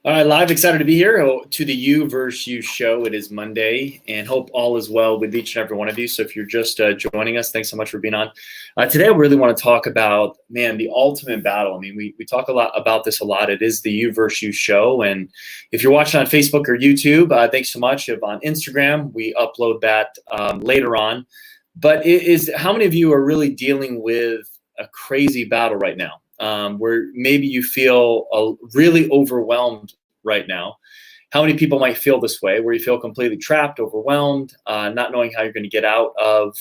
All right, live, excited to be here to the You versus You show. It is Monday, and hope all is well with each and every one of you. So if you're just joining us, thanks so much for being on. Today, I really want to talk about, man, the ultimate battle. I mean, we talk a lot about this a lot. It is the You versus You show, and if you're watching on Facebook or YouTube, thanks so much. If on Instagram, we upload that later on. But how many of you are really dealing with a crazy battle right now? Where maybe you feel really overwhelmed right now. How many people might feel this way, where you feel completely trapped, overwhelmed, not knowing how you're going to get out of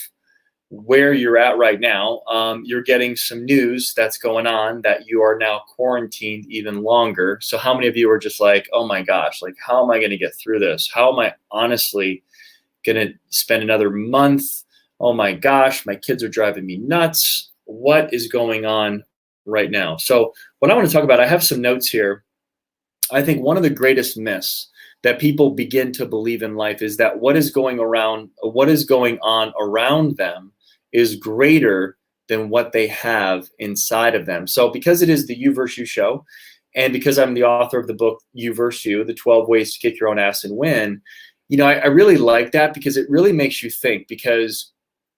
where you're at right now? You're getting some news that's going on that you are now quarantined even longer. So how many of you are just like, oh my gosh, like, how am I going to get through this? How am I honestly going to spend another month? Oh my gosh, my kids are driving me nuts. What is going on right now? So what I want to talk about, I have some notes here. I think one of the greatest myths that people begin to believe in life is that what is going on around them is greater than what they have inside of them. So because it is the You versus You show, and because I'm the author of the book You versus You, the 12 ways to kick your own ass and win, I really like that because it really makes you think, because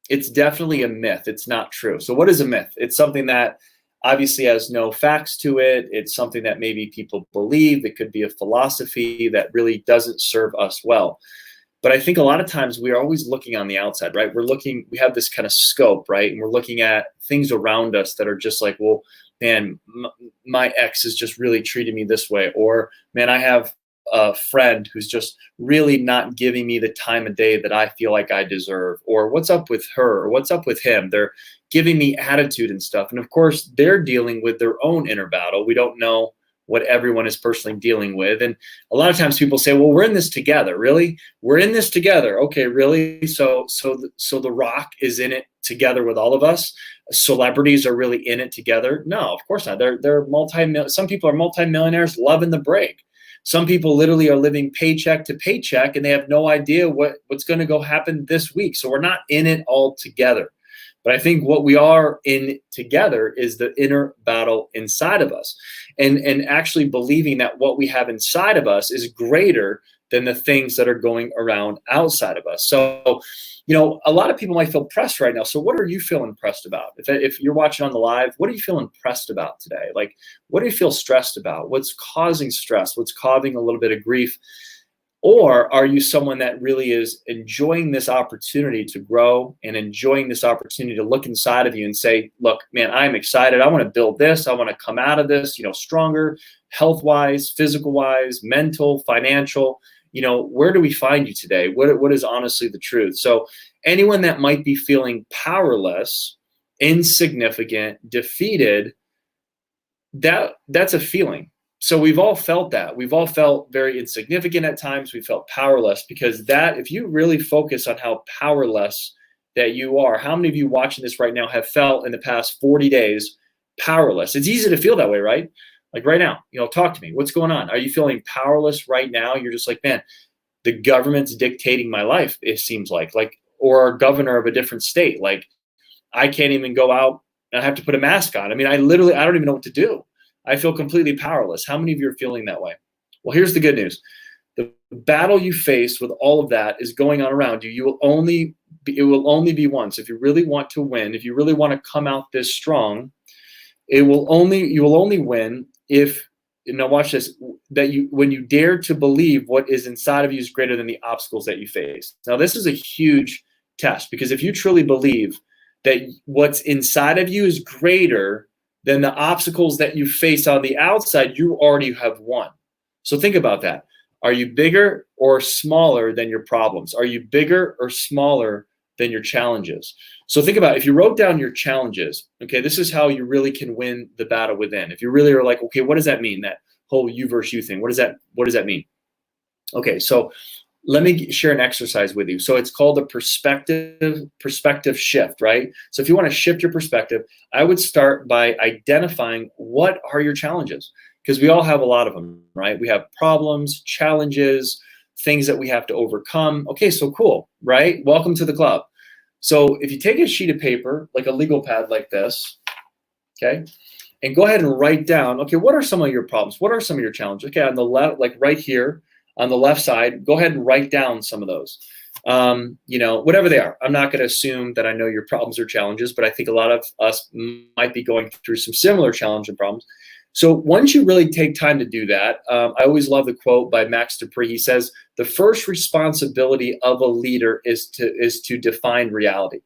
it's definitely a myth. It's not true. So what is a myth? It's something that obviously has no facts to it. It's something that maybe people believe. It could be a philosophy that really doesn't serve us well. But I think a lot of times we are always looking on the outside, right? We have this kind of scope, right? And we're looking at things around us that are just like, well, man, my ex is just really treating me this way. Or, man, I have a friend who's just really not giving me the time of day that I feel like I deserve. Or what's up with her? Or what's up with him? They're giving me attitude and stuff. And of course, they're dealing with their own inner battle. We don't know what everyone is personally dealing with. And a lot of times people say, well, we're in this together. Really? We're in this together. Okay, really? So The Rock is in it together with all of us. Celebrities are really in it together? No, of course not. They're some people are multimillionaires loving the break. Some people literally are living paycheck to paycheck and they have no idea what's going to go happen this week. So we're not in it all together. But I think what we are in together is the inner battle inside of us, and actually believing that what we have inside of us is greater than the things that are going around outside of us. So, a lot of people might feel pressed right now. So what are you feeling pressed about? If you're watching on the live, what are you feeling pressed about today? Like, what do you feel stressed about? What's causing stress? What's causing a little bit of grief? Or are you someone that really is enjoying this opportunity to grow and enjoying this opportunity to look inside of you and say, look, man, I'm excited. I want to build this. I want to come out of this, stronger, health-wise, physical-wise, mental, financial. Where do we find you today? What is honestly the truth? So anyone that might be feeling powerless, insignificant, defeated, that's a feeling. So we've all felt that. We've all felt very insignificant at times. We felt powerless, because if you really focus on how powerless that you are, how many of you watching this right now have felt in the past 40 days powerless? It's easy to feel that way, right? Like right now, talk to me. What's going on? Are you feeling powerless right now? You're just like, man, the government's dictating my life, it seems like, or a governor of a different state. Like, I can't even go out and I have to put a mask on. I mean, I don't even know what to do. I feel completely powerless. How many of you are feeling that way? Well, here's the good news. The battle you face with all of that is going on around you. It will only be once. If you really want to win, if you really want to come out this strong, you will only win if, now watch this, when you dare to believe what is inside of you is greater than the obstacles that you face. Now, this is a huge test, because if you truly believe that what's inside of you is greater than the obstacles that you face on the outside, you already have won. So think about that. Are you bigger or smaller than your problems? Are you bigger or smaller than your challenges? So think about it. If you wrote down your challenges, okay, this is how you really can win the battle within. If you really are like, okay, what does that mean? That whole you versus you thing. What does that mean? Okay, so let me share an exercise with you. So it's called a perspective shift, right? So if you want to shift your perspective, I would start by identifying what are your challenges, because we all have a lot of them, right? We have problems, challenges, things that we have to overcome. Okay, so cool, right? Welcome to the club. So if you take a sheet of paper, like a legal pad like this, okay, and go ahead and write down, okay, what are some of your problems? What are some of your challenges? Okay, on the left, like right here on the left side, go ahead and write down some of those. Whatever they are. I'm not going to assume that I know your problems or challenges, but I think a lot of us might be going through some similar challenges and problems. So once you really take time to do that, I always love the quote by Max Dupree. He says, the first responsibility of a leader is to define reality.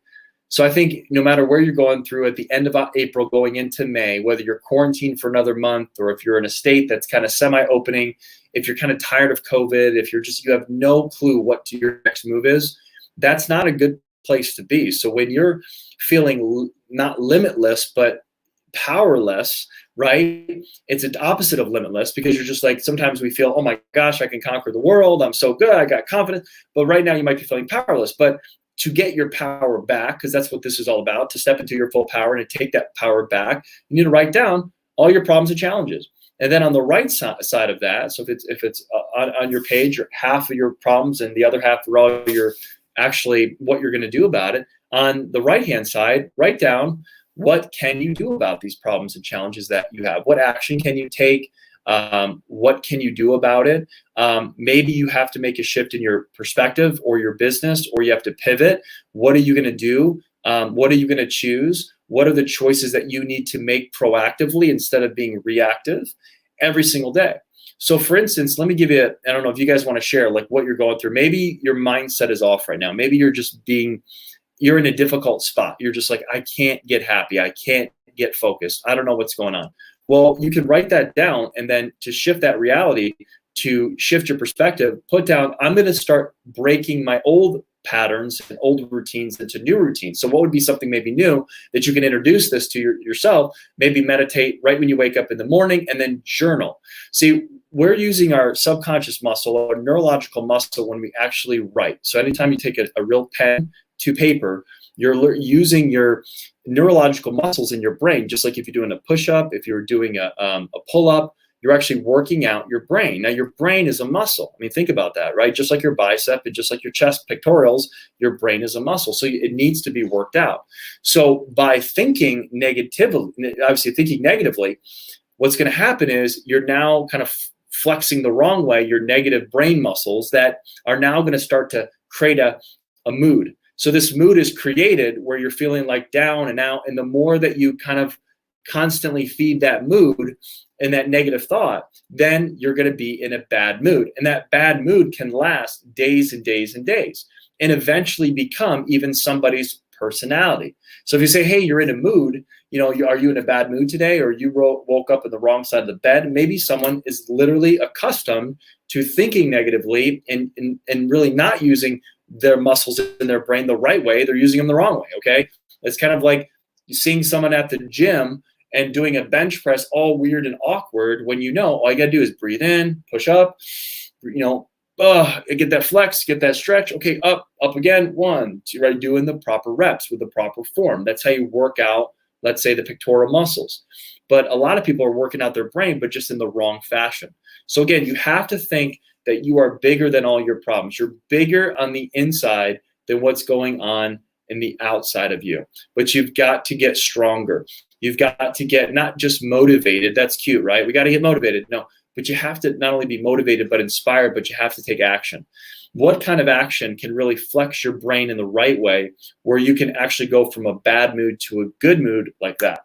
So I think no matter where you're going through at the end of April going into May, whether you're quarantined for another month or if you're in a state that's kind of semi-opening, if you're kind of tired of COVID, if you have no clue what your next move is, that's not a good place to be. So when you're feeling not limitless, but powerless, right? It's the opposite of limitless, because you're just like, sometimes we feel, oh my gosh, I can conquer the world. I'm so good. I got confidence. But right now you might be feeling powerless. But to get your power back, because that's what this is all about, to step into your full power and to take that power back, you need to write down all your problems and challenges. And then on the right side of that, so if it's on your page, half of your problems and the other half are all your actually what you're going to do about it. On the right-hand side, write down, what can you do about these problems and challenges that you have? What action can you take? What can you do about it? Maybe you have to make a shift in your perspective or your business, or you have to pivot. What are you going to do? What are you going to choose? What are the choices that you need to make proactively instead of being reactive every single day? So for instance, let me give you, I don't know if you guys want to share like what you're going through. Maybe your mindset is off right now. Maybe you're in a difficult spot. You're just like, I can't get happy. I can't get focused. I don't know what's going on. Well, you can write that down, and then to shift that reality, to shift your perspective, put down, I'm going to start breaking my old patterns and old routines into new routines. So what would be something maybe new that you can introduce this to yourself? Maybe meditate right when you wake up in the morning, and then journal. See, we're using our subconscious muscle, our neurological muscle, when we actually write. So anytime you take a real pen to paper, you're using your neurological muscles in your brain, just like if you're doing a push-up, if you're doing a pull-up, you're actually working out your brain. Now, your brain is a muscle. I mean, think about that, right? Just like your bicep and just like your chest pectorals, your brain is a muscle. So it needs to be worked out. So by thinking negatively, obviously thinking negatively, what's going to happen is you're now kind of flexing the wrong way your negative brain muscles that are now going to start to create a mood. So this mood is created where you're feeling like down and out. And the more that you kind of constantly feed that mood and that negative thought, then you're going to be in a bad mood. And that bad mood can last days and days and days, and eventually become even somebody's personality. So if you say, hey, you're in a mood, are you in a bad mood today? Or you woke up on the wrong side of the bed? Maybe someone is literally accustomed to thinking negatively and really not using their muscles in their brain the right way. They're using them the wrong way. Okay. It's kind of like seeing someone at the gym and doing a bench press all weird and awkward, when all you got to do is breathe in, push up, get that flex, get that stretch. Okay. Up again. 1, 2, right. Doing the proper reps with the proper form. That's how you work out, let's say, the pectoral muscles. But a lot of people are working out their brain, but just in the wrong fashion. So again, you have to think that you are bigger than all your problems. You're bigger on the inside than what's going on in the outside of you. But you've got to get stronger. You've got to get not just motivated. That's cute, right? We got to get motivated. No, but you have to not only be motivated, but inspired, but you have to take action. What kind of action can really flex your brain in the right way where you can actually go from a bad mood to a good mood like that?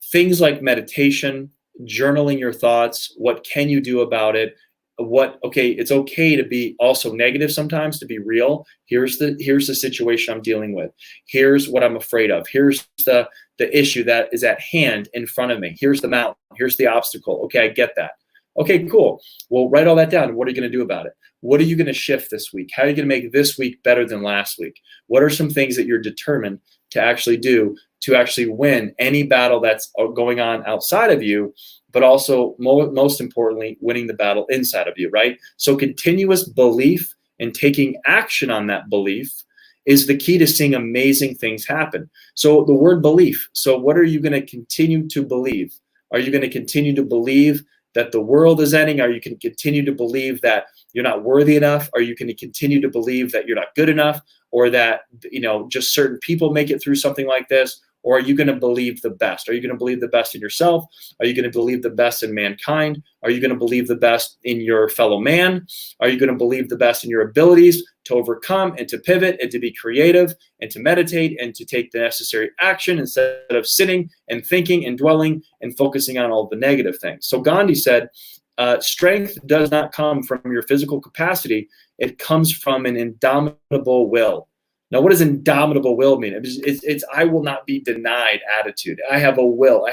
Things like meditation, journaling your thoughts. What can you do about it? It's okay to be also negative sometimes, to be real. Here's the situation I'm dealing with. Here's what I'm afraid of. Here's the issue that is at hand in front of me. Here's the mountain. Here's the obstacle. Okay, I get that. Okay, cool. Well, write all that down. What are you going to do about it? What are you going to shift this week? How are you going to make this week better than last week? What are some things that you're determined to actually do to actually win any battle that's going on outside of you, but also most importantly, winning the battle inside of you, right? So continuous belief and taking action on that belief is the key to seeing amazing things happen. So the word belief. So what are you going to continue to believe? Are you going to continue to believe that the world is ending? Are you going to continue to believe that you're not worthy enough? Are you going to continue to believe that you're not good enough, or that just certain people make it through something like this? Or are you going to believe the best? Are you going to believe the best in yourself? Are you going to believe the best in mankind? Are you going to believe the best in your fellow man? Are you going to believe the best in your abilities to overcome and to pivot and to be creative and to meditate and to take the necessary action instead of sitting and thinking and dwelling and focusing on all the negative things? So Gandhi said, strength does not come from your physical capacity. It comes from an indomitable will. Now, what does indomitable will mean? It's I will not be denied attitude. I have a will.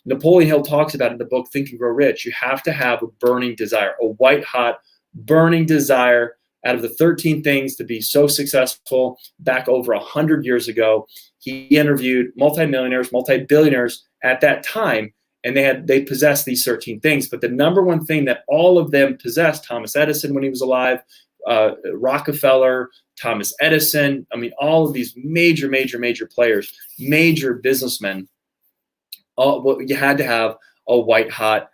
Napoleon Hill talks about in the book Think and Grow Rich. You have to have a burning desire, a white hot burning desire out of the 13 things to be so successful. Back over 100 years ago, he interviewed multimillionaires, multi-billionaires at that time, and they possessed these 13 things. But the number one thing that all of them possessed, Thomas Edison when he was alive, Rockefeller, Thomas Edison, I mean, all of these major players, major businessmen, you had to have a white hot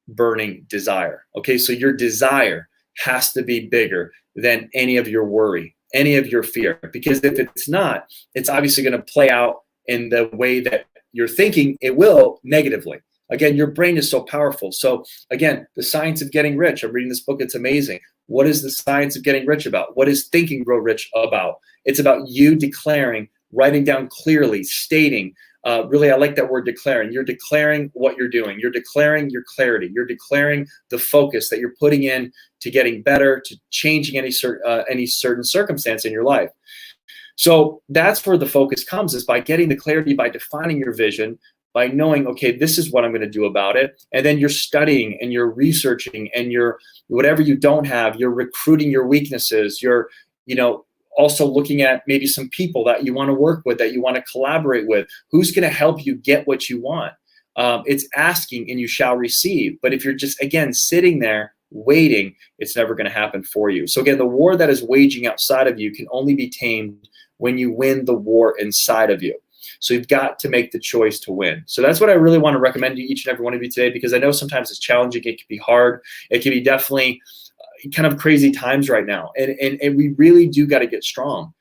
burning desire. Okay, so your desire has to be bigger than any of your worry, any of your fear, because if it's not, it's obviously going to play out in the way that you're thinking it will negatively. Again, your brain is so powerful. So again, the science of getting rich. I'm reading this book. It's amazing. What is the science of getting rich about? What is Think and Grow Rich about? It's about you declaring, writing down clearly, stating. Really, I like that word declaring. You're declaring what you're doing. You're declaring your clarity. You're declaring the focus that you're putting in to getting better, to changing any certain circumstance in your life. So that's where the focus comes, is by getting the clarity, by defining your vision, by knowing, okay, this is what I'm going to do about it. And then you're studying and you're researching and you're, whatever you don't have, you're recruiting your weaknesses. You're, also looking at maybe some people that you want to work with, that you want to collaborate with. Who's going to help you get what you want? It's asking and you shall receive. But if you're just, again, sitting there waiting, it's never going to happen for you. So again, the war that is waging outside of you can only be tamed when you win the war inside of you. So you've got to make the choice to win. So that's what I really want to recommend to each and every one of you today, because I know sometimes it's challenging. It can be hard. It can be definitely kind of crazy times right now. And we really do got to get strong,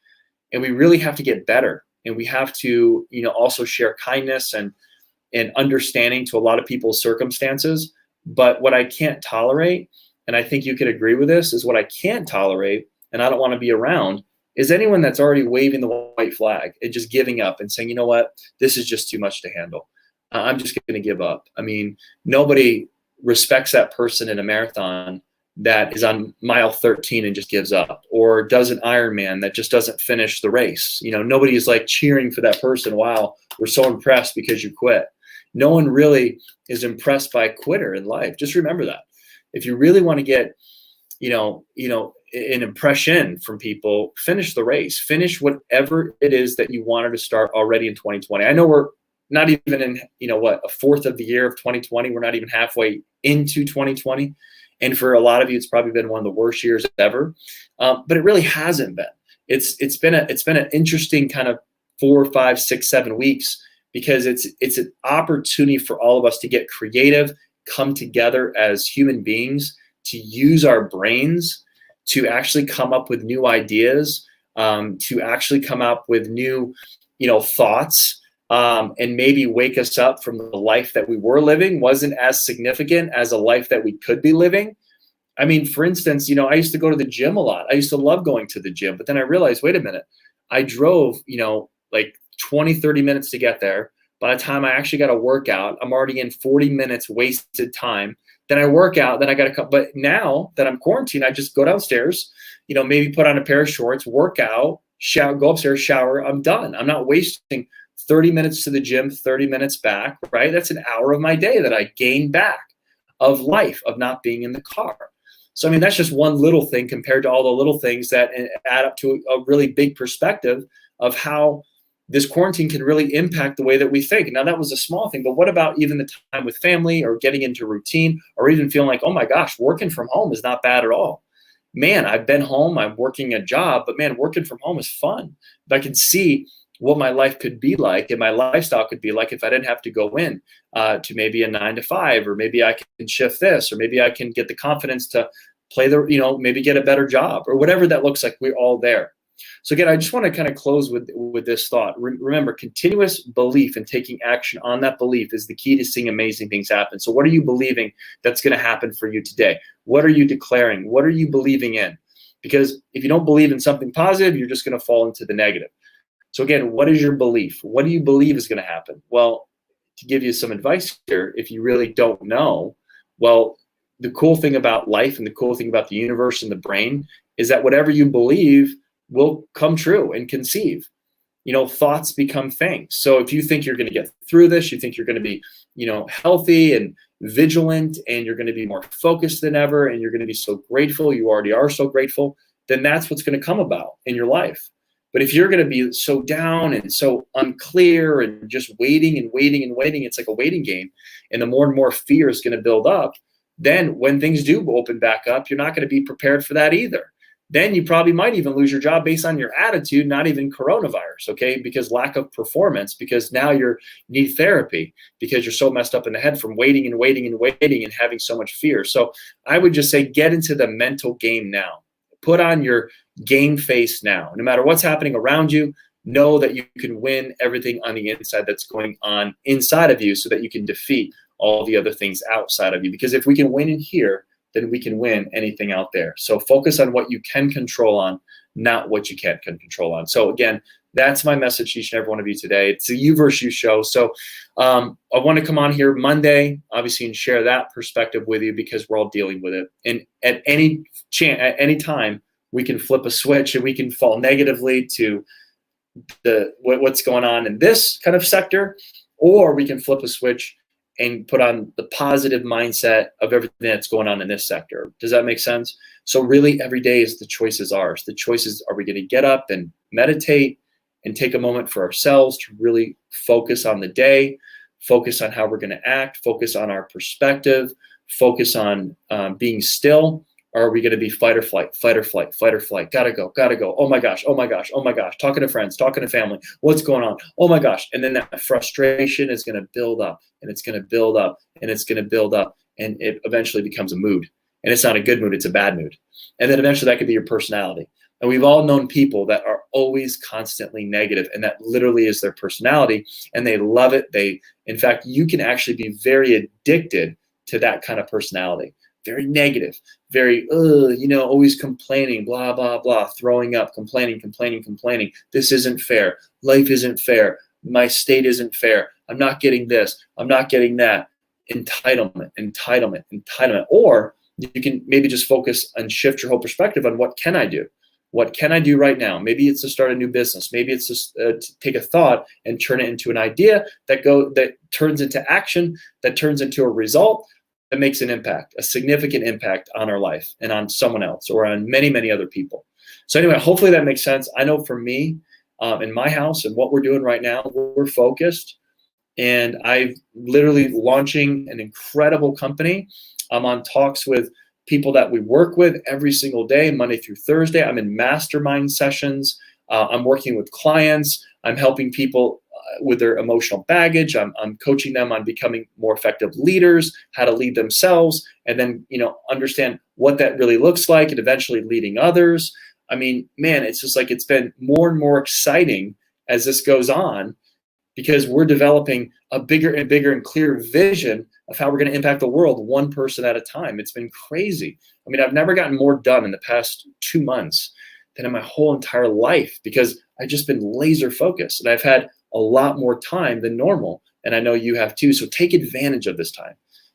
and we really have to get better. And we have to, also share kindness and understanding to a lot of people's circumstances. But what I can't tolerate, and I think you could agree with this, is what I can't tolerate, and I don't want to be around, is anyone that's already waving the white flag and just giving up and saying, you know what, this is just too much to handle. I'm just going to give up. I mean, nobody respects that person in a marathon that is on mile 13 and just gives up, or does an Ironman that just doesn't finish the race. Nobody is like cheering for that person. Wow, we're so impressed because you quit. No one really is impressed by a quitter in life. Just remember that. If you really want to get, an impression from people, finish the race, finish whatever it is that you wanted to start already in 2020. I know we're not even in, a fourth of the year of 2020. We're not even halfway into 2020. And for a lot of you, it's probably been one of the worst years ever. But it really hasn't been. It's been an interesting kind of 4, 5, 6, 7 weeks, because it's an opportunity for all of us to get creative, come together as human beings, to use our brains to actually come up with new ideas, to actually come up with new, thoughts, and maybe wake us up from the life that we were living wasn't as significant as a life that we could be living. I mean, for instance, I used to go to the gym a lot. I used to love going to the gym, but then I realized, wait a minute, I drove, like 20, 30 minutes to get there. By the time I actually got a workout, I'm already in 40 minutes wasted time. Then I work out, then I got to come. But now that I'm quarantined, I just go downstairs, maybe put on a pair of shorts, work out, shower, go upstairs, shower. I'm done. I'm not wasting 30 minutes to the gym, 30 minutes back, right? That's an hour of my day that I gain back of life, of not being in the car. So, I mean, that's just one little thing compared to all the little things that add up to a really big perspective of how this quarantine can really impact the way that we think. Now, that was a small thing, but what about even the time with family, or getting into routine, or even feeling like, oh my gosh, working from home is not bad at all. Man, I've been home, I'm working a job, but man, working from home is fun. If I can see what my life could be like and my lifestyle could be like if I didn't have to go in to maybe a 9 to 5, or maybe I can shift this, or maybe I can get the confidence to play maybe get a better job, or whatever that looks like, we're all there. So again, I just want to kind of close with this thought. Remember, continuous belief and taking action on that belief is the key to seeing amazing things happen. So what are you believing that's going to happen for you today? What are you declaring? What are you believing in? Because if you don't believe in something positive, you're just going to fall into the negative. So again, what is your belief? What do you believe is going to happen? Well, to give you some advice here, if you really don't know, well, the cool thing about life and the cool thing about the universe and the brain is that whatever you believe will come true and conceive. Thoughts become things. So if you think you're going to get through this, you think you're going to be, healthy and vigilant, and you're going to be more focused than ever, and you're going to be so grateful, you already are so grateful, then that's what's going to come about in your life. But if you're going to be so down and so unclear and just waiting and waiting and waiting, it's like a waiting game. And the more and more fear is going to build up, then when things do open back up, you're not going to be prepared for that either. Then you probably might even lose your job based on your attitude, not even coronavirus, okay? Because lack of performance, because now you need therapy because you're so messed up in the head from waiting and waiting and waiting and having so much fear. So I would just say get into the mental game now. Put on your game face now. No matter what's happening around you, know that you can win everything on the inside that's going on inside of you so that you can defeat all the other things outside of you. Because if we can win in here, then we can win anything out there. So focus on what you can control on, not what you can't control on. So again, that's my message to each and every one of you today. It's a you versus you show. So I want to come on here Monday, obviously, and share that perspective with you because we're all dealing with it. And at any time, we can flip a switch and we can fall negatively to what's going on in this kind of sector, or we can flip a switch and put on the positive mindset of everything that's going on in this sector. Does that make sense? So really every day is the choice is ours. The choice is, are we going to get up and meditate and take a moment for ourselves to really focus on the day, focus on how we're going to act, focus on our perspective, focus on being still? Or are we going to be fight or flight, fight or flight, fight or flight? Gotta go, gotta go. Oh my gosh, oh my gosh, oh my gosh. Talking to friends, talking to family. What's going on? Oh my gosh. And then that frustration is going to build up and it's going to build up and it's going to build up. And it eventually becomes a mood. And it's not a good mood, it's a bad mood. And then eventually that could be your personality. And we've all known people that are always constantly negative, and that literally is their personality. And they love it. In fact, you can actually be very addicted to that kind of personality. Very negative, very, always complaining, blah, blah, blah, throwing up, complaining. This isn't fair. Life isn't fair. My state isn't fair. I'm not getting this. I'm not getting that. Entitlement. Or you can maybe just focus and shift your whole perspective on what can I do? What can I do right now? Maybe it's to start a new business. Maybe it's just to take a thought and turn it into an idea that turns into action, that turns into a result, that makes an impact, a significant impact on our life and on someone else or on many, many other people. So anyway, hopefully that makes sense. I know for me, in my house and what we're doing right now, we're focused. And I'm literally launching an incredible company. I'm on talks with people that we work with every single day, Monday through Thursday. I'm in mastermind sessions. I'm working with clients. I'm helping people with their emotional baggage. I'm coaching them on becoming more effective leaders, how to lead themselves, and then, understand what that really looks like and eventually leading others. I mean, man, it's just like it's been more and more exciting as this goes on because we're developing a bigger and bigger and clearer vision of how we're going to impact the world one person at a time. It's been crazy. I mean, I've never gotten more done in the past 2 months than in my whole entire life because I've just been laser focused and I've had a lot more time than normal. And I know you have too. So take advantage of this time.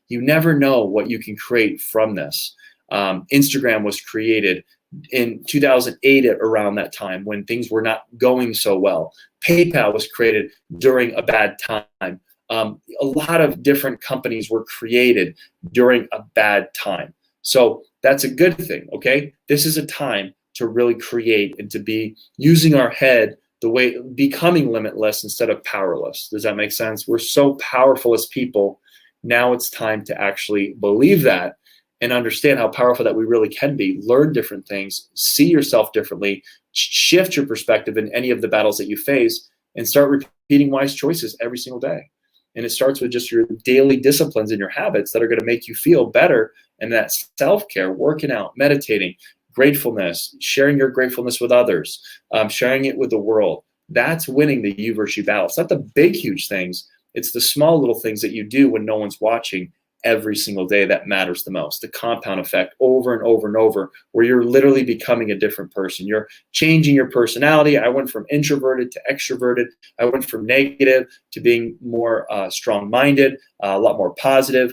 You never know what you can create from this. Instagram was created in 2008 around that time when things were not going so well. PayPal was created during a bad time. A lot of different companies were created during a bad time. So that's a good thing, okay? This is a time to really create and to be using our head the way, becoming limitless instead of powerless. Does that make sense? We're so powerful as people. Now it's time to actually believe that and understand how powerful that we really can be. Learn different things, see yourself differently, shift your perspective in any of the battles that you face, and start repeating wise choices every single day. And it starts with just your daily disciplines and your habits that are going to make you feel better. And that self-care, working out, meditating, gratefulness, sharing your gratefulness with others, sharing it with the world. That's winning the you versus you battle. It's not the big, huge things. It's the small little things that you do when no one's watching every single day that matters the most. The compound effect over and over and over, where you're literally becoming a different person. You're changing your personality. I went from introverted to extroverted. I went from negative to being more strong-minded, a lot more positive.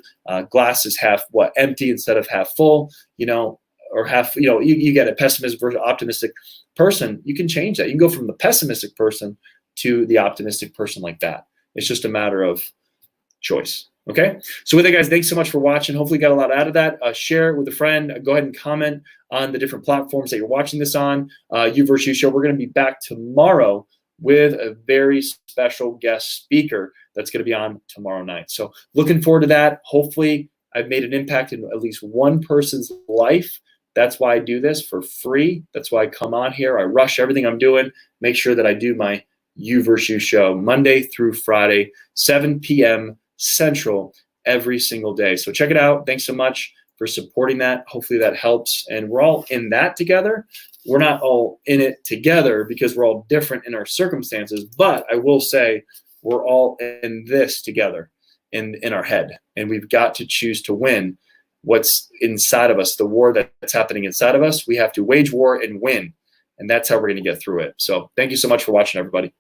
Glasses half empty instead of half full, or half, you get a pessimistic versus optimistic person. You can change that. You can go from the pessimistic person to the optimistic person like that. It's just a matter of choice. Okay. So with that, guys, thanks so much for watching. Hopefully you got a lot out of that. Share it with a friend. Go ahead and comment on the different platforms that you're watching this on. You versus You Show. We're going to be back tomorrow with a very special guest speaker that's going to be on tomorrow night. So looking forward to that. Hopefully I've made an impact in at least one person's life. That's why I do this for free. That's why I come on here. I rush everything I'm doing, make sure that I do my You versus You Show Monday through Friday, 7 p.m. Central every single day. So check it out. Thanks so much for supporting that. Hopefully that helps. And we're all in that together. We're not all in it together because we're all different in our circumstances. But I will say we're all in this together in our head. And we've got to choose to win what's inside of us, the war that's happening inside of us. We have to wage war and win. And that's how we're going to get through it. So thank you so much for watching, everybody.